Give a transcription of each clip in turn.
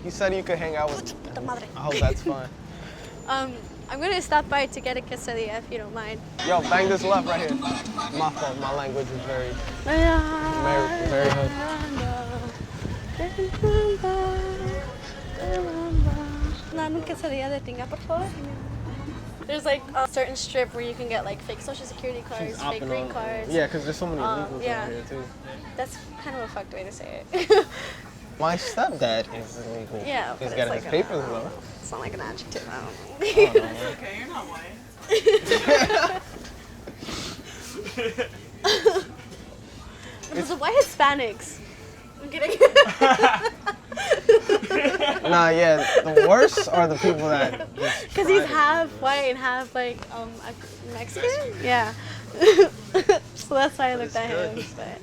He said you could hang out with. I hope that's fine. I'm gonna stop by to get a quesadilla if you don't mind. Yo, bang this left right here. My fault. My language is very hood. Dame quesadilla de tinga, por favor. There's like a certain strip where you can get like fake social security cards, fake green cards. Yeah, because there's so many illegals yeah. over here too. That's kind of a fucked way to say it. My stepdad is illegal. Yeah, but He's it's getting like his papers though. It's not like an adjective. I don't know. It's okay, you're not white. It's the white Hispanics. I'm kidding. Nah, yeah, the worst are the people that. Because he's half white and half like Mexican. Yeah. So that's why I looked at him. But.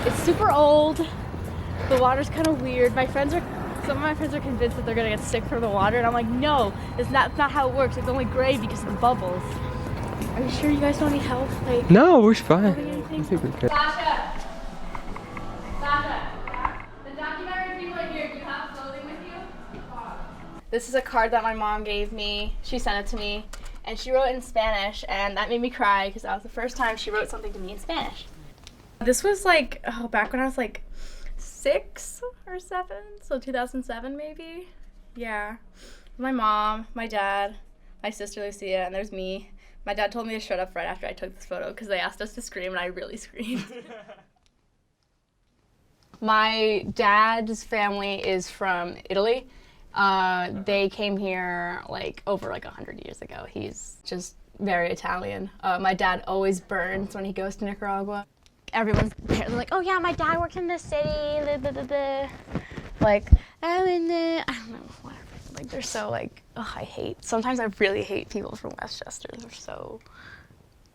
It's super old. The water's kind of weird. Some of my friends are convinced that they're gonna get sick from the water, and I'm like, no, that's not how it works. It's only gray because of the bubbles. Are you sure you guys don't need help? Like, no, we're fine. Anything? I think we're good. Sasha, the documentary people are here. Do you have clothing with you? This is a card that my mom gave me. She sent it to me, and she wrote it in Spanish, and that made me cry because that was the first time she wrote something to me in Spanish. This was like, back when I was like 6 or 7, so 2007 maybe. Yeah. My mom, my dad, my sister Lucia, and there's me. My dad told me to shut up right after I took this photo because they asked us to scream and I really screamed. My dad's family is from Italy. They came here like over 100 years ago. He's just very Italian. My dad always burns when he goes to Nicaragua. Everyone's there, they're like, oh yeah, my dad works in the city, like, I'm in the, I don't know, whatever. Like, they're so like, oh, I hate, sometimes I really hate people from Westchester. They're so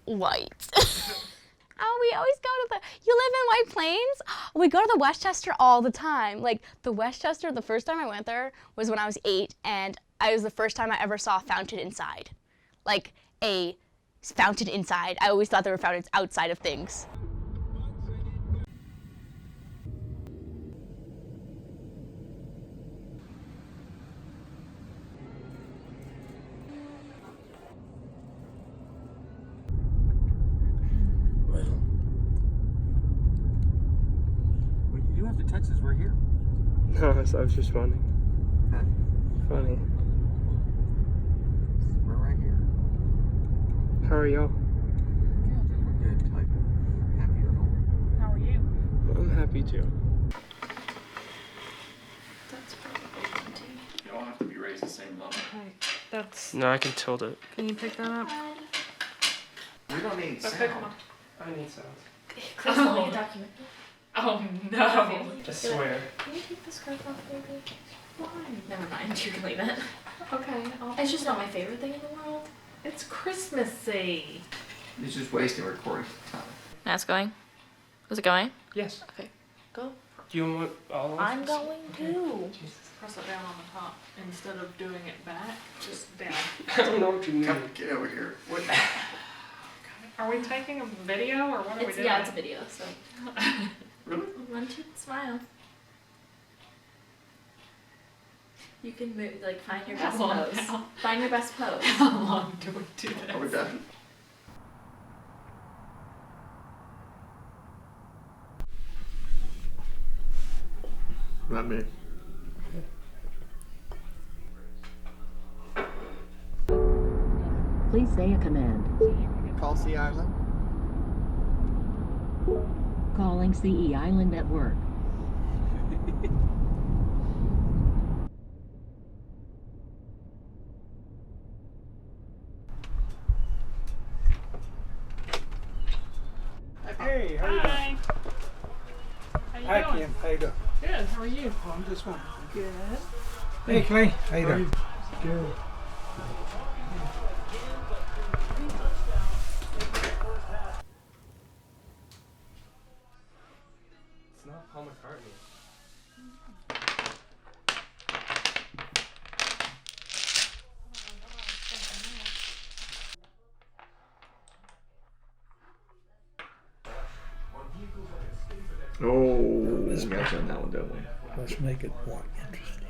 white. Oh, we always go to the, you live in White Plains? We go to the Westchester all the time. Like, the Westchester, the first time I went there was when I was 8, and it was the first time I ever saw a fountain inside. Like, a fountain inside. I always thought there were fountains outside of things. You have to text us, we're here. No, I was just wondering. Huh? Funny. We're right here. How are y'all? We're good, type. Happy you're home. How are you? I'm happy too. That's probably You all have to be raised the same level. okay. That's. No, I can tilt it. Can you pick that up? We don't need Okay, sound. come on. I need sounds. Oh. Oh no. I swear. Can you take the scarf off, baby? Why? Never mind, you can leave it. Okay. It's just not my favorite thing in the world. It's Christmassy. It's just wasting recording time. Now it's going. Is it going? Yes. Okay. Go. Do you want all of I'm us? going to. Jesus. Press it down on the top instead of doing it back. Just down. I don't know what you mean. Come, get over here. What? Are we taking a video or what are we doing? Yeah, it's a video, so. Really? Run to smile. You can move, like, find your best How long pose. now? Find your best pose. How long do we do this? Are we done? Not me. Please say a command. Call Sea Island. Calling CE Island at work. Hey, how you Hi. How you Hi, doing? Kim. How you doing? Good. How are you? Oh, I'm just one. Good. Hey, Clay. How you doing? Good. It's not Paul McCartney. Oh, we got you on that one, don't we? Let's make it more interesting.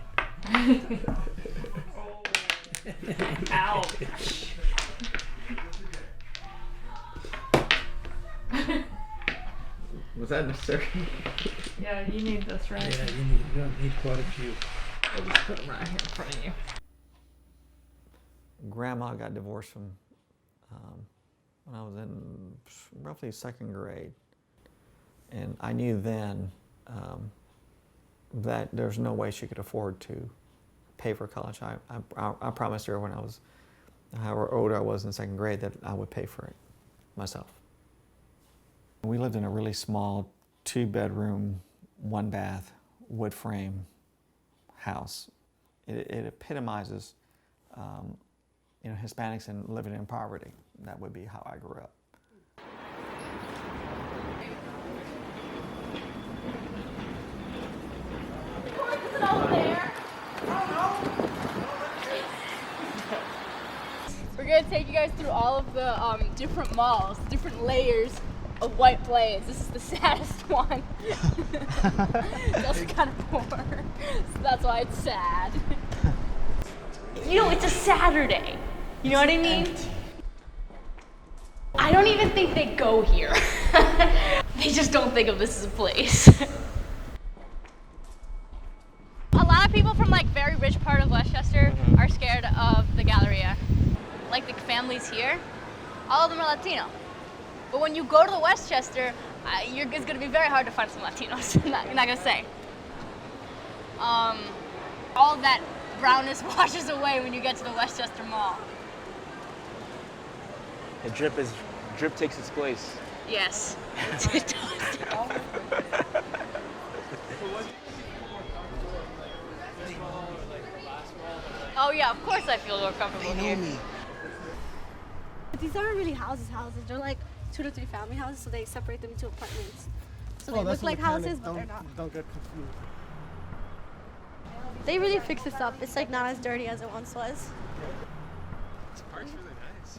Ouch. Was that necessary? Yeah, you need this, right? Yeah, you're gonna need quite a few. I'll just put them right here in front of you. Grandma got divorced from when I was in roughly second grade. And I knew then that there's no way she could afford to pay for college. I promised her when I was, however old I was in second grade, that I would pay for it myself. We lived in a really small 2-bedroom, 1-bath, wood frame house. It epitomizes Hispanics and living in poverty. That would be how I grew up. We're gonna take you guys through all of the different malls, different layers of White Plains. This is the saddest one. It's also kind of poor, so that's why it's sad. You know, it's a Saturday. You know what I mean? I don't even think they go here. They just don't think of this as a place. A lot of people from like very rich part of Westchester are scared of the Galleria. Like the families here, all of them are Latino. But when you go to the Westchester, it's gonna be very hard to find some Latinos. You're not gonna say. All of that brownness washes away when you get to the Westchester Mall. The drip takes its place. Yes. Oh yeah, of course I feel more comfortable here. These aren't really houses. They're like 2 to 3 family houses, so they separate them into apartments. So they look like houses, but they're not. Don't get confused. They really fixed this up. It's like not as dirty as it once was. This park's really nice.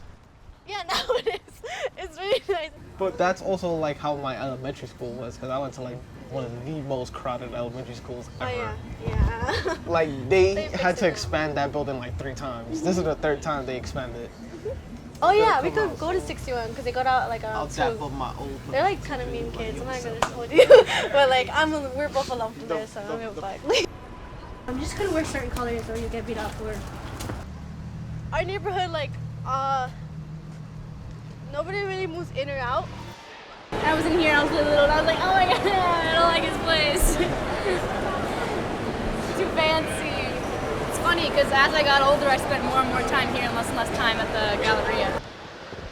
Yeah, now it is. It's really nice. But that's also like how my elementary school was, because I went to like one of the most crowded elementary schools ever. Oh yeah. Like they had fixed to it up. expand that building like 3 times. This is the 3rd time they expanded it. Oh yeah, we could go to 61 because they got out like I'll around dap 2. up my old. They're like kind of mean kids. I'm not gonna hold you, but like we're both alone from there, so I don't give a fuck. I'm just gonna wear certain colors or you get beat up for. Our neighborhood, like, nobody really moves in or out. I was in here and I was really little and I was like, oh my god, I don't like his place. Too fancy. It's funny because as I got older, I spent more and more time here and less time at the Galleria.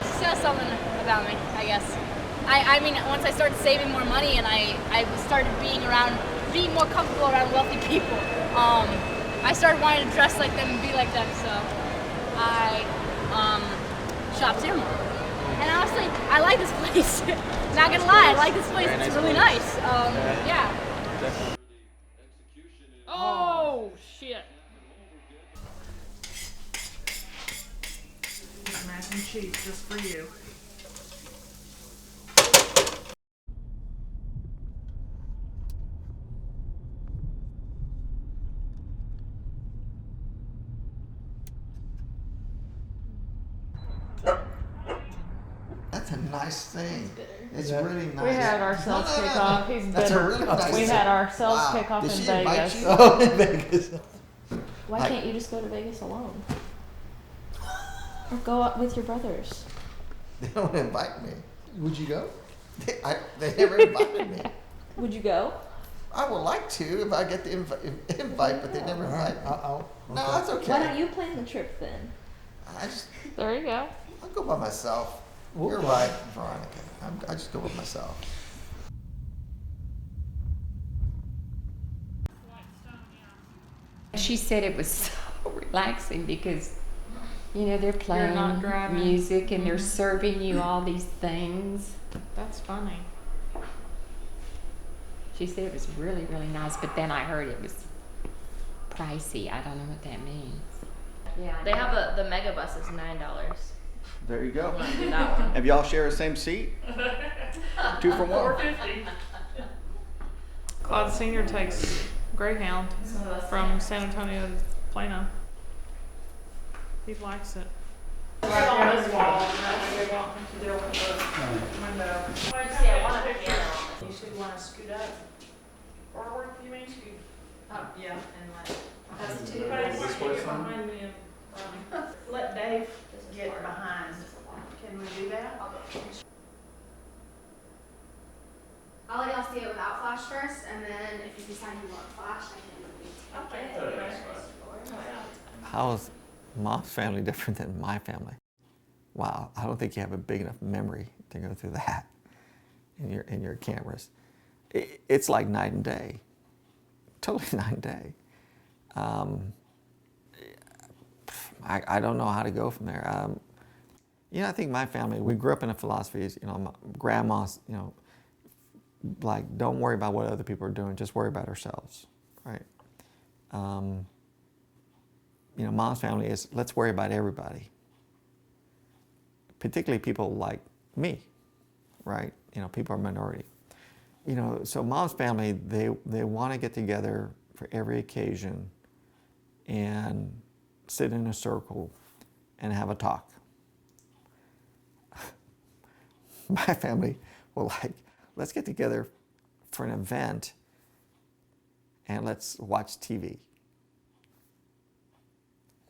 It says something about me, I guess. I mean, once I started saving more money and I started being more comfortable around wealthy people, I started wanting to dress like them and be like them, so I shopped here more. And honestly, I like this place. Not gonna lie, I like this place. It's really nice. Yeah. Oh, shit. Mac and cheese just for you. That's a nice thing. It's really nice. We had our sales kickoff. He's That's a bitter. really nice We thing. had our sales Wow. kickoff Did in she invite Vegas. you? Oh, in Vegas. Why can't you just go to Vegas alone? Or go out with your brothers? They don't invite me. Would you go? They never invited me. Would you go? I would like to if I get the invite, but they never invite me. No, that's okay. Why don't you plan the trip then? There you go. I'll go by myself. You're right, Veronica. I just go with myself. She said it was so relaxing because, you know, they're playing not driving. music and they're serving you all these things. That's funny. She said it was really, really nice, but then I heard it was pricey. I don't know what that means. Yeah. They have the mega bus is $9. There you go. Do that one. Have y'all share the same seat? 2 for 1. $4.50. Claude Sr. takes Greyhound from San Antonio to Plano. He likes it. Right on this wall, and that way they won't have to deal with the window. You should want to scoot up. Forward, you mean? Scoot up, yeah, and like. That's too bad. Get behind me and let Dave get behind. Can we do that? I'll let y'all see it without flash first, and then if you decide you want flash, I can Okay. How's Mom's family different than my family? Wow, I don't think you have a big enough memory to go through that in your cameras. It's like night and day, totally night and day. I don't know how to go from there. You know, I think my family, we grew up in a philosophy, you know, my grandma's, you know, like, don't worry about what other people are doing, just worry about ourselves, right? You know, Mom's family is, let's worry about everybody. Particularly people like me, right? You know, people are minority. You know, so Mom's family, they want to get together for every occasion and sit in a circle and have a talk. My family will like, let's get together for an event and let's watch TV.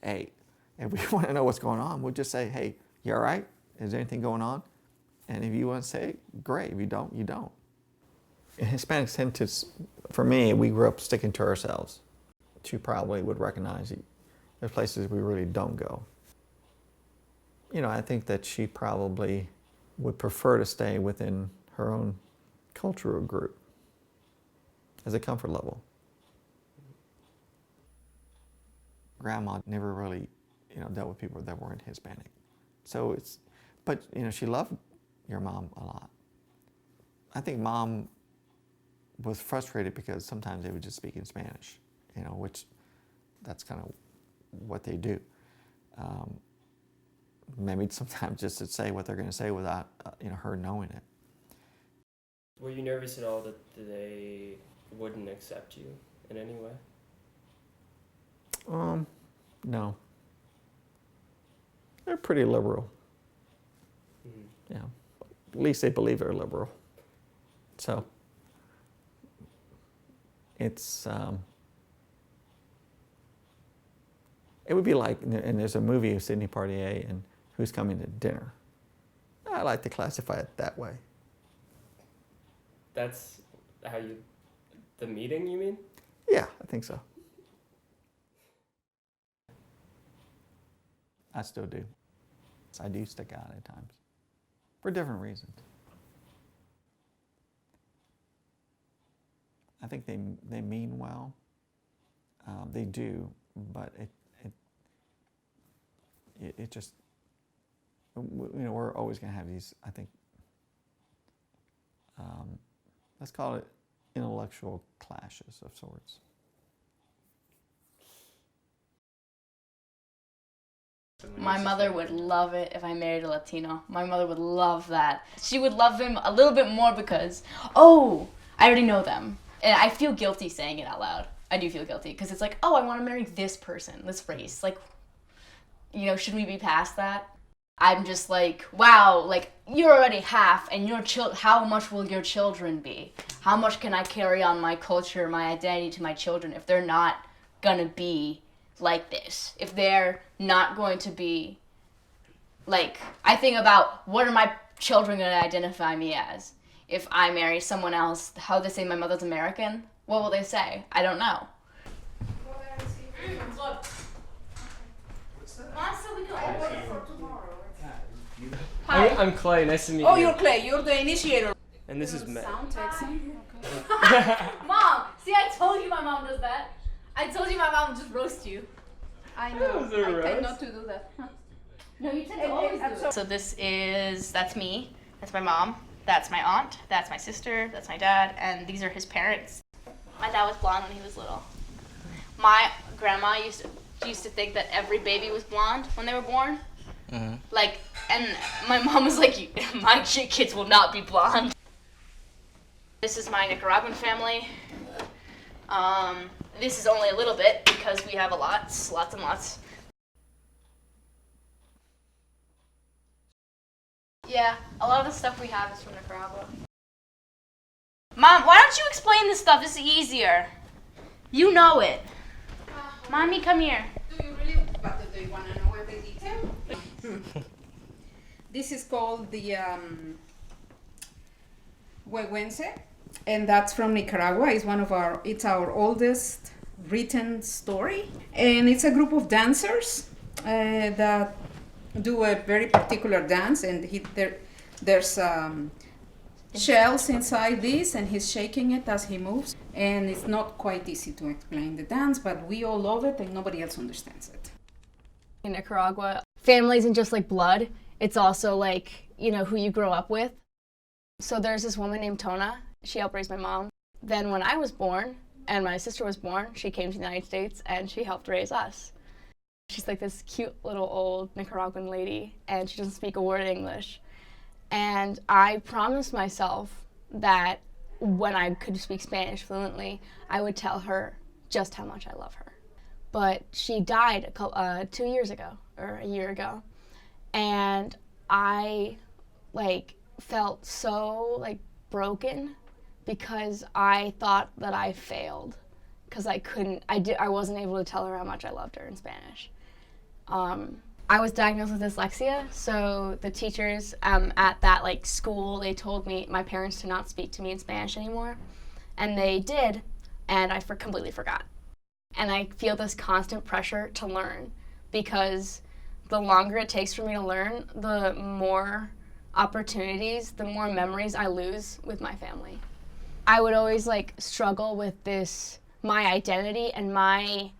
Hey, if we want to know what's going on, we'll just say, hey, you all right? Is there anything going on? And if you want to say, great. If you don't, you don't. Hispanics tend to, for me, we grew up sticking to ourselves. She probably would recognize there's places we really don't go. You know, I think that she probably would prefer to stay within her own cultural group as a comfort level. Grandma never really, you know, dealt with people that weren't Hispanic. So it's, but, you know, she loved your mom a lot. I think Mom was frustrated because sometimes they would just speak in Spanish, you know, which that's kind of what they do. Maybe sometimes just to say what they're going to say without, you know, her knowing it. Were you nervous at all that they wouldn't accept you in any way? No. They're pretty liberal. Mm-hmm. Yeah. At least they believe they're liberal. So it's it would be like, and there's a movie of Sidney Poitier and Who's Coming to Dinner. I like to classify it that way. That's how the meeting, you mean? Yeah, I think so. I still do. I do stick out at times for different reasons. I think they mean well. They do, but it just, you know, we're always going to have these, I think, let's call it intellectual clashes of sorts. My mother would love it if I married a Latino. My mother would love that. She would love him a little bit more because, oh, I already know them. And I feel guilty saying it out loud. I do feel guilty because it's like, oh, I want to marry this person, this race. Like, you know, should we be past that? I'm just like, wow, like, you're already half, and how much will your children be? How much can I carry on my culture, my identity to my children if they're not gonna be like this? If they're not going to be, like, I think about what are my children gonna identify me as? If I marry someone else, how they say my mother's American? What will they say? I don't know. Hi. I'm Clay. Nice to meet you. Oh, you're Clay. You're the initiator. And this is Matt. Mom, see, I told you my mom does that. I told you my mom would just roast you. I That know. was a I roast. tend not to do that. No, you tend to always do it. So that's me, that's my mom, that's my aunt, that's my sister, that's my dad, and these are his parents. My dad was blonde when he was little. My grandma used to think that every baby was blonde when they were born. Mm-hmm. Like, and my mom was like, my kids will not be blonde. This is my Nicaraguan family. This is only a little bit because we have lots and lots. Yeah, a lot of the stuff we have is from Nicaragua. Mom, why don't you explain this stuff? This is easier. You know it. Mommy, come here. Do you really? But do you want to know every detail? This is called the Huehuense, and that's from Nicaragua. It's our oldest written story, and it's a group of dancers that do a very particular dance, and there's shells inside this, and he's shaking it as he moves, and it's not quite easy to explain the dance, but we all love it and nobody else understands it. In Nicaragua, family isn't just like blood, it's also like, you know, who you grow up with. So there's this woman named Tona. She helped raise my mom. Then when I was born and my sister was born, she came to the United States and she helped raise us. She's like this cute little old Nicaraguan lady, and she doesn't speak a word of English. And I promised myself that when I could speak Spanish fluently, I would tell her just how much I love her. But she died 2 years ago, or a year ago. And I felt so broken because I thought that I failed because I wasn't able to tell her how much I loved her in Spanish. I was diagnosed with dyslexia, so the teachers at that school, they told my parents to not speak to me in Spanish anymore, and they did, and I completely forgot. And I feel this constant pressure to learn because the longer it takes for me to learn, the more opportunities, the more memories I lose with my family. I would always struggle with my identity and my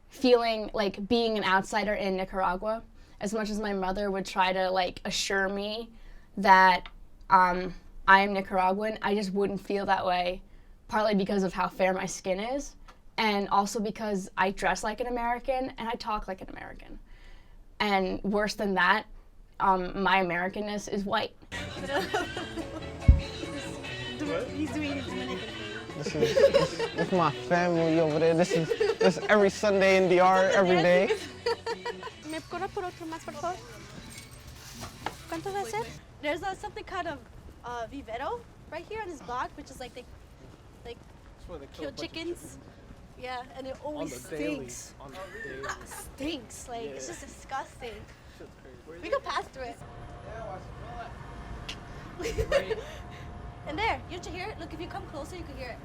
feeling like being an outsider in Nicaragua. As much as my mother would try to assure me that I am Nicaraguan, I just wouldn't feel that way, partly because of how fair my skin is, and also because I dress like an American and I talk like an American. And worse than that, my Americanness is white. He's doing his Dominican thing. This is my family over there. This is every Sunday in DR, every day. ¿Me cobra por otro más, por favor? ¿Cuánto va a ser? There's something kind of vivero right here on his block, which is they kill chickens. Yeah, and it always stinks. Stinks. It's just disgusting. We could pass through it. And there, you should hear it. Look, if you come closer, you can hear it.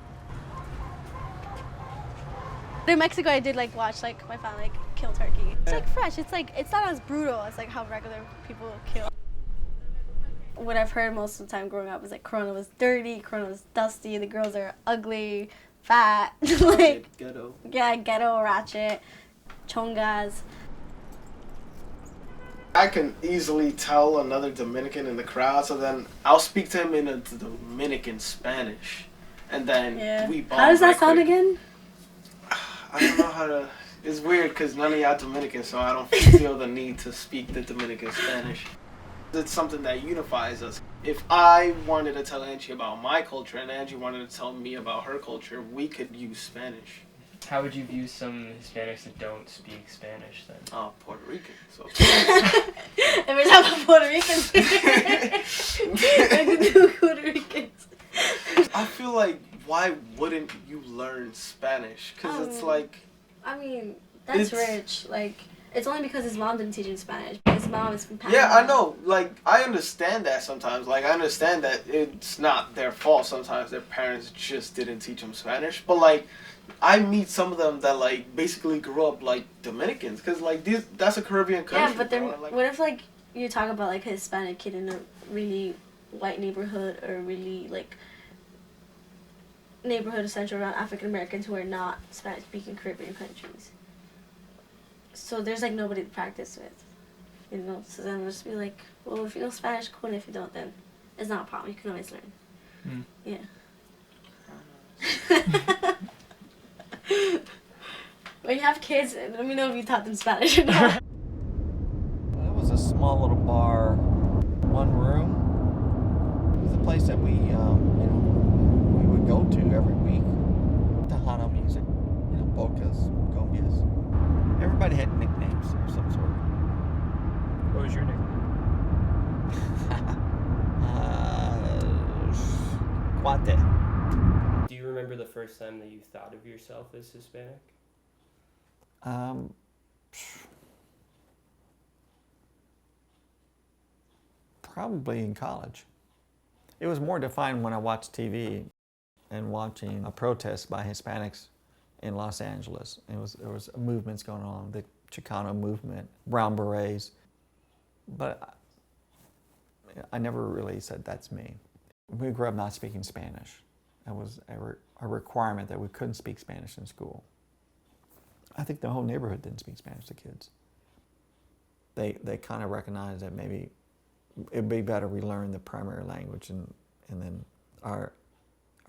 In Mexico, I did watch my family kill turkey. It's fresh. It's not as brutal as how regular people kill. What I've heard most of the time growing up is Corona was dirty, Corona was dusty, the girls are ugly, fat, ghetto. Yeah, ghetto, ratchet, chongas. I can easily tell another Dominican in the crowd, so then I'll speak to him in a Dominican Spanish, and then we bond. How does that sound again? I don't know how to. It's weird because none of y'all Dominican, so I don't feel the need to speak the Dominican Spanish. It's something that unifies us. If I wanted to tell Angie about my culture and Angie wanted to tell me about her culture, we could use Spanish. How would you view some Hispanics that don't speak Spanish then? Oh, Puerto Rican. So. Every time I'm Puerto Ricans. I can do Puerto Ricans. I feel why wouldn't you learn Spanish? Because it's I mean, that's rich. It's only because his mom didn't teach him Spanish. His mom is from Panama. Yeah, I know. I understand that sometimes. I understand that it's not their fault sometimes. Their parents just didn't teach them Spanish. But, I meet some of them that, basically grew up like Dominicans. Because, that's a Caribbean country. Yeah, but then what if, you talk about, a Hispanic kid in a really white neighborhood or really, neighborhood centered around African Americans who are not Spanish-speaking Caribbean countries. So there's nobody to practice with, So then we'll just be well, if you know Spanish, cool, and if you don't, then it's not a problem. You can always learn. Yeah. When you have kids, let me know if you taught them Spanish or not. It was a small little bar, one room. It was a place that we would go to every week. Tejano music, you know, polkas, cumbias. Everybody had nicknames of some sort. What was your nickname? Guante. Do you remember the first time that you thought of yourself as Hispanic? Probably in college. It was more defined when I watched TV and watching a protest by Hispanics in Los Angeles. There was movements going on, the Chicano movement, Brown Berets. But I never really said that's me. We grew up not speaking Spanish. It was a requirement that we couldn't speak Spanish in school. I think the whole neighborhood didn't speak Spanish to kids. They kind of recognized that maybe it'd be better we learn the primary language, and then our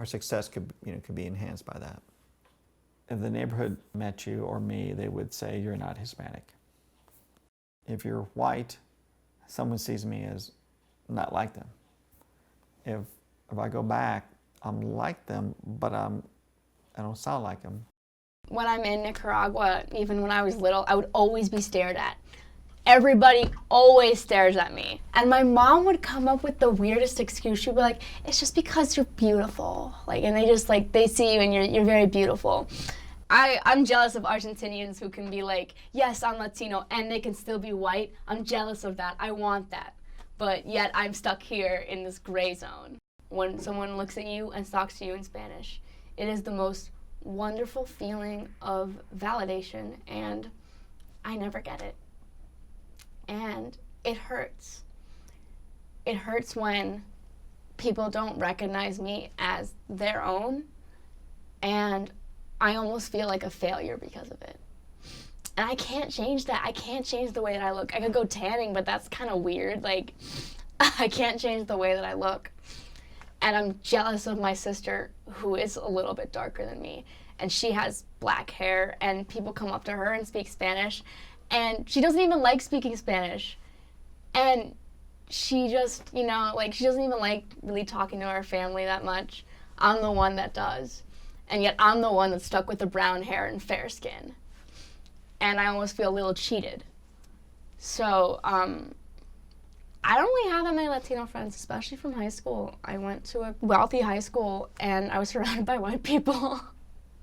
success could be enhanced by that. If the neighborhood met you or me, they would say you're not Hispanic. If you're white, someone sees me as not like them. If I go back, I'm like them, but I don't sound like them. When I'm in Nicaragua, even when I was little, I would always be stared at. Everybody always stares at me. And my mom would come up with the weirdest excuse. She'd be like, it's just because you're beautiful. And they see you and you're very beautiful. I'm jealous of Argentinians who can be like, yes, I'm Latino, and they can still be white. I'm jealous of that. I want that. But yet I'm stuck here in this gray zone. When someone looks at you and talks to you in Spanish, it is the most wonderful feeling of validation, and I never get it. And it hurts. It hurts when people don't recognize me as their own, and I almost feel like a failure because of it. And I can't change that. I can't change the way that I look. I could go tanning, but that's kind of weird. I can't change the way that I look. And I'm jealous of my sister, who is a little bit darker than me, and she has black hair, and people come up to her and speak Spanish, and she doesn't even like speaking Spanish. And she just, she doesn't even like really talking to her family that much. I'm the one that does. And yet I'm the one that's stuck with the brown hair and fair skin. And I almost feel a little cheated. So, I don't really have that many Latino friends, especially from high school. I went to a wealthy high school, and I was surrounded by white people.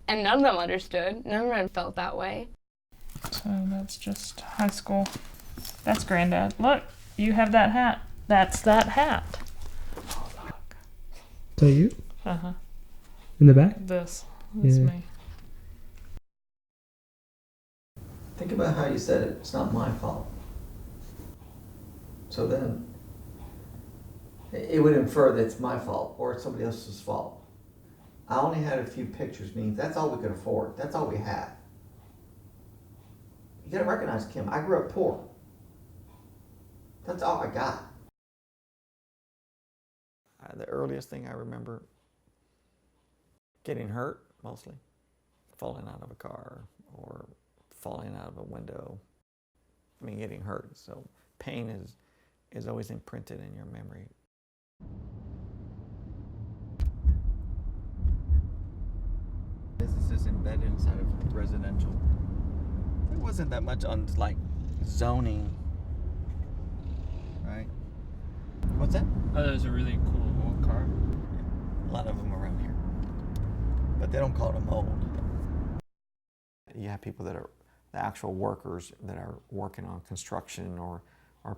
And none of them understood. None of them felt that way. So that's just high school. That's Granddad. Look, you have that hat. That's that hat. Oh, look. Is that you? Uh-huh. In the back? This is me. Think about how you said it. It's not my fault. So then, it would infer that it's my fault or it's somebody else's fault. I only had a few pictures, means that's all we could afford. That's all we had. You gotta recognize, Kim, I grew up poor. That's all I got. The earliest thing I remember getting hurt, mostly. Falling out of a car or falling out of a window. Getting hurt. So pain is always imprinted in your memory. Businesses embedded inside of residential. There wasn't that much on zoning, right? What's that? Oh, that was a really cool old car. A lot of them around here, but they don't call them old. You have people that are the actual workers that are working on construction or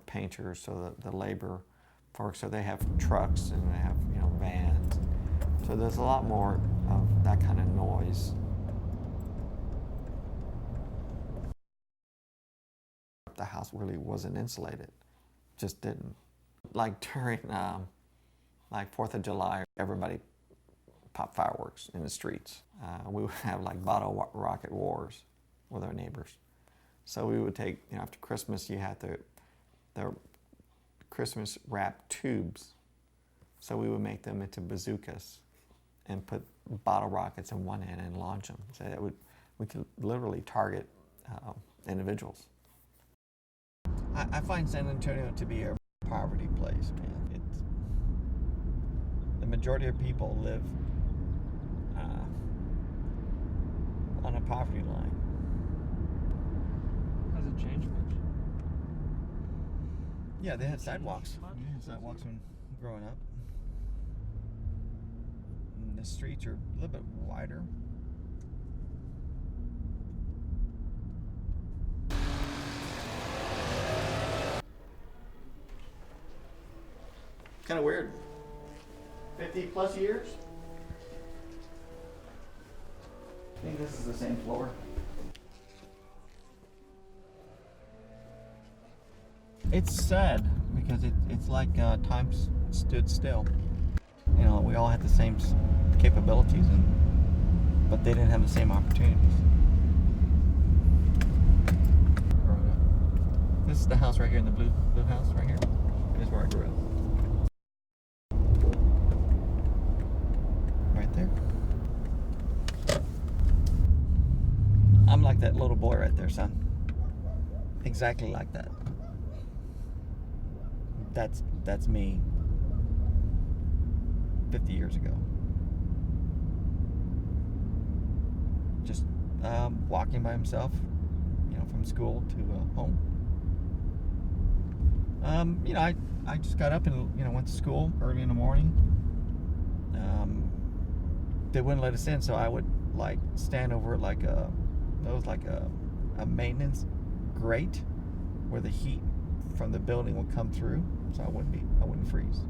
painters, so the labor folks, so they have trucks and they have vans. So there's a lot more of that kind of noise. The house really wasn't insulated, just didn't. During 4th of July, everybody popped fireworks in the streets. We would have bottle rocket wars with our neighbors. So we would take, after Christmas, you had the Christmas wrap tubes. So we would make them into bazookas and put bottle rockets in one end and launch them. So that we could literally target individuals. I find San Antonio to be a poverty place, man. The majority of people live on a poverty line. Has it changed much? Yeah, they had sidewalks. Yeah, sidewalks when growing up. And the streets are a little bit wider. Kind of weird. 50 plus years? I think this is the same floor. It's sad because it's like time stood still. You know, we all had the same capabilities, but they didn't have the same opportunities. This is the house right here, in the blue house right here. This is where I grew up. Right there. I'm like that little boy right there, son. Exactly like that. That's me 50 years ago. Just walking by himself, you know, from school to home. You know, I just got up and, you know, went to school early in the morning. They wouldn't let us in, so I would like stand over like a maintenance grate where the heat from the building would come through, so I wouldn't freeze.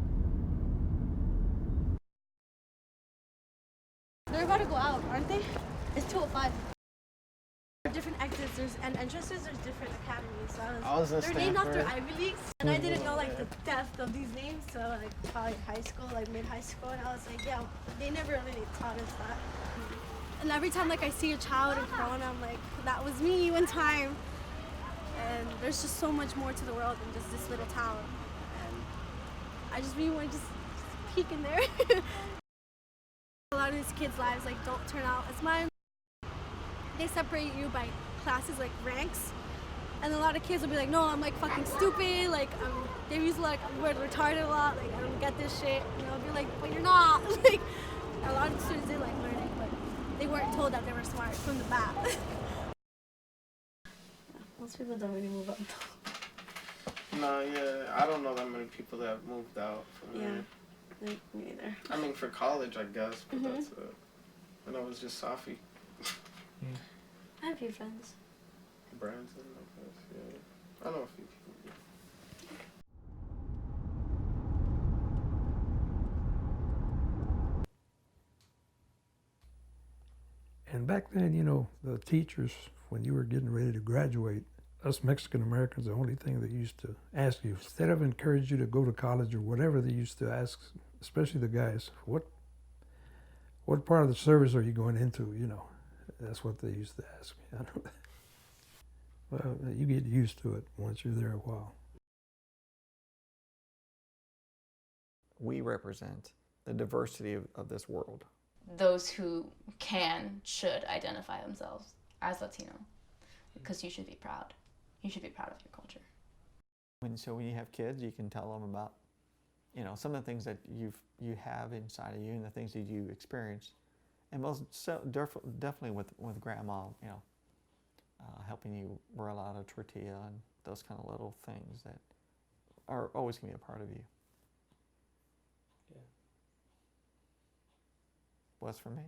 They're about to go out, aren't they? It's 2:05. Different exits, and entrances. There's different academies. So they're named after Ivy Leagues, and I didn't know like the depth of these names. So like probably high school, like mid-high school, and I was like, yeah, they never really taught us that. And every time like I see a child in Corona, I'm like, that was me one time. And there's just so much more to the world than just this little town. And I just really want to just peek in there. A lot of these kids' lives like don't turn out as mine. They separate you by classes, like ranks. And a lot of kids will be like, no, I'm like fucking stupid. Like, they use like the word retarded a lot. Like, I don't get this shit. And I'll be like, but you're not. Like, a lot of the students did like learning, but they weren't told that they were smart from the bat. Most people don't really move up though. No, yeah, I don't know that many people that have moved out from here. Me neither. I mean, for college, I guess, but that's it. And it was just Safi. I have a few friends. Branson, I guess, yeah. I know a few people. And back then, you know, the teachers, when you were getting ready to graduate, us Mexican Americans, the only thing they used to ask you, instead of encourage you to go to college or whatever, they used to ask, especially the guys, what part of the service are you going into, you know? That's what they used to ask me. I don't, well, you get used to it once you're there a while. We represent the diversity of this world. Those who should identify themselves as Latino, because you should be proud. You should be proud of your culture. So when you have kids, you can tell them about, you know, some of the things that you have inside of you and the things that you experience. And definitely with grandma, you know, helping you roll out a tortilla and those kind of little things that are always going to be a part of you. Yeah. Was for me.